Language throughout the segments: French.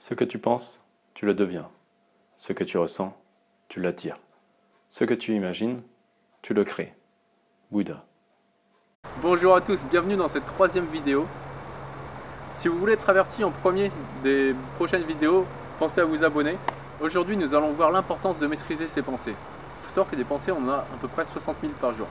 Ce que tu penses, tu le deviens. Ce que tu ressens, tu l'attires. Ce que tu imagines, tu le crées. Bouddha. Bonjour à tous, bienvenue dans cette troisième vidéo. Si vous voulez être averti en premier des prochaines vidéos, pensez à vous abonner. Aujourd'hui, nous allons voir l'importance de maîtriser ses pensées. Il faut savoir que des pensées, on en a à peu près 60 000 par jour.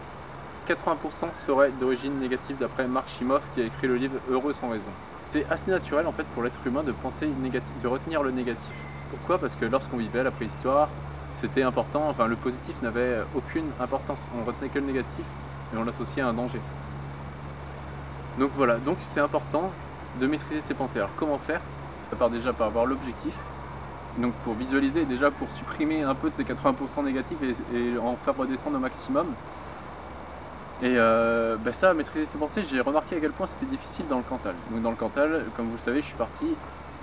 80% seraient d'origine négative d'après Marc Chimov qui a écrit le livre Heureux sans raison. C'est assez naturel en fait pour l'être humain de penser négatif, de retenir le négatif. Pourquoi? Parce que lorsqu'on vivait à la préhistoire, c'était important, enfin le positif n'avait aucune importance, on retenait que le négatif et on l'associait à un danger. Donc voilà, donc c'est important de maîtriser ses pensées. Alors comment faire? Ça part déjà par avoir l'objectif, donc pour visualiser, déjà pour supprimer un peu de ces 80% négatifs et en faire redescendre au maximum. Et ça, maîtriser ses pensées, j'ai remarqué à quel point c'était difficile dans le Cantal. Donc dans le Cantal, comme vous le savez, je suis parti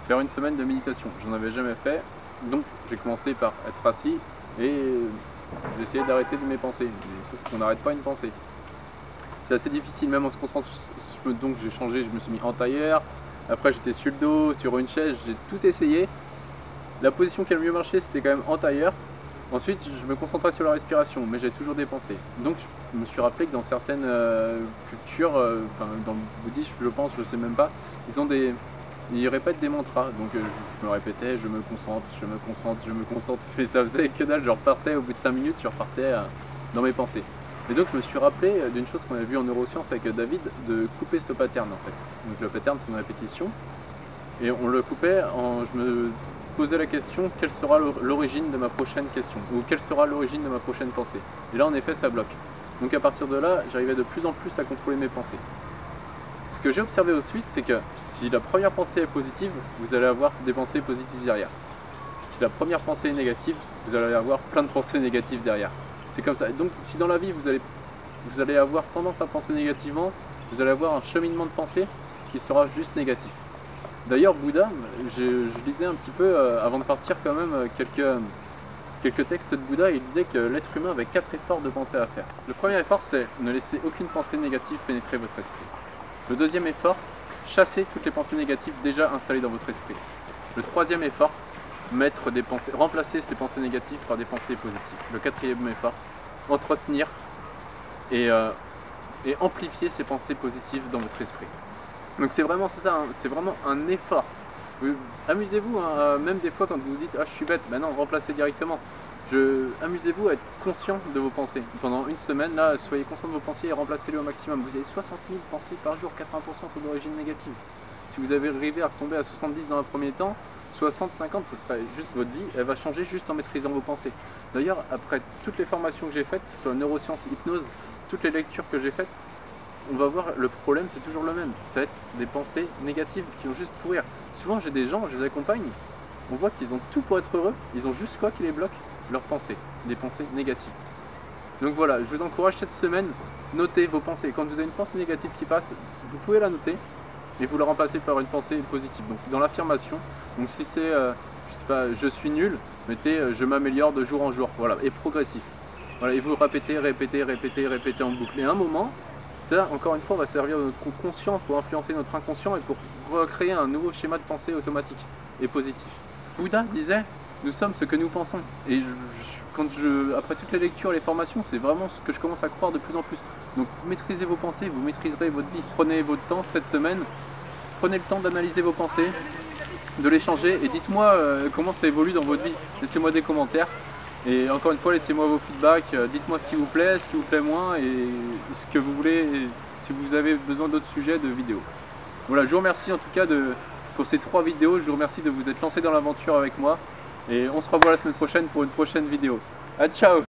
faire une semaine de méditation. J'en avais jamais fait, donc j'ai commencé par être assis et j'essayais d'arrêter de mes pensées. Sauf qu'on n'arrête pas une pensée. C'est assez difficile, même en se concentrant. Donc j'ai changé, je me suis mis en tailleur. Après j'étais sur le dos, sur une chaise, j'ai tout essayé. La position qui a le mieux marché, c'était quand même en tailleur. Ensuite, je me concentrais sur la respiration, mais j'ai toujours des pensées. Donc, je me suis rappelé que dans certaines cultures, dans le bouddhisme, je pense, je sais même pas, ils répètent des mantras. Donc, je me répétais, je me concentre, je me concentre, je me concentre. Mais ça faisait que dalle, je repartais au bout de 5 minutes, je repartais dans mes pensées. Et donc, je me suis rappelé d'une chose qu'on a vue en neurosciences avec David, de couper ce pattern en fait. Donc, le pattern, c'est une répétition. Et on le coupait je me poser la question, quelle sera l'origine de ma prochaine question, ou quelle sera l'origine de ma prochaine pensée. Et là en effet ça bloque. Donc à partir de là, j'arrivais de plus en plus à contrôler mes pensées. Ce que j'ai observé ensuite, c'est que si la première pensée est positive, vous allez avoir des pensées positives derrière. Si la première pensée est négative, vous allez avoir plein de pensées négatives derrière. C'est comme ça. Donc si dans la vie vous allez avoir tendance à penser négativement, vous allez avoir un cheminement de pensée qui sera juste négatif. D'ailleurs, Bouddha, je lisais un petit peu, avant de partir quand même, quelques textes de Bouddha, il disait que l'être humain avait 4 efforts de pensée à faire. Le premier effort, c'est ne laisser aucune pensée négative pénétrer votre esprit. Le deuxième effort, chasser toutes les pensées négatives déjà installées dans votre esprit. Le troisième effort, remplacer ces pensées négatives par des pensées positives. Le quatrième effort, entretenir et amplifier ces pensées positives dans votre esprit. Donc c'est vraiment ça, hein, c'est vraiment un effort. Amusez-vous, hein, même des fois quand vous vous dites « Ah, je suis bête », ben non, remplacez directement. Amusez-vous à être conscient de vos pensées. Pendant une semaine, là, soyez conscient de vos pensées et remplacez-les au maximum. Vous avez 60 000 pensées par jour, 80% sont d'origine négative. Si vous avez arrivé à retomber à 70 dans un premier temps, 60, 50, ce serait juste votre vie, elle va changer juste en maîtrisant vos pensées. D'ailleurs, après toutes les formations que j'ai faites, que ce soit neurosciences, hypnose, toutes les lectures que j'ai faites, on va voir, le problème c'est toujours le même, ça va être des pensées négatives qui ont juste pourrir. Souvent j'ai des gens, je les accompagne, on voit qu'ils ont tout pour être heureux, ils ont juste quoi qui les bloque? Leurs pensées, des pensées négatives. Donc voilà, je vous encourage cette semaine, notez vos pensées. Quand vous avez une pensée négative qui passe, vous pouvez la noter et vous la remplacez par une pensée positive. Donc dans l'affirmation, donc si c'est, je sais pas, je suis nul, mettez je m'améliore de jour en jour, voilà, et progressif. Voilà, et vous répétez, répétez, répétez, répétez en boucle. Et à un moment, ça, encore une fois, va servir de notre conscient pour influencer notre inconscient et pour recréer un nouveau schéma de pensée automatique et positif. Bouddha disait, nous sommes ce que nous pensons. Et après toutes les lectures et les formations, c'est vraiment ce que je commence à croire de plus en plus. Donc maîtrisez vos pensées, vous maîtriserez votre vie. Prenez votre temps cette semaine, prenez le temps d'analyser vos pensées, de les changer et dites-moi comment ça évolue dans votre vie. Laissez-moi des commentaires. Et encore une fois, laissez-moi vos feedbacks, dites-moi ce qui vous plaît moins et ce que vous voulez, et si vous avez besoin d'autres sujets de vidéos. Voilà, je vous remercie en tout cas pour ces 3 vidéos, je vous remercie de vous être lancé dans l'aventure avec moi et on se revoit la semaine prochaine pour une prochaine vidéo. Ah, ciao!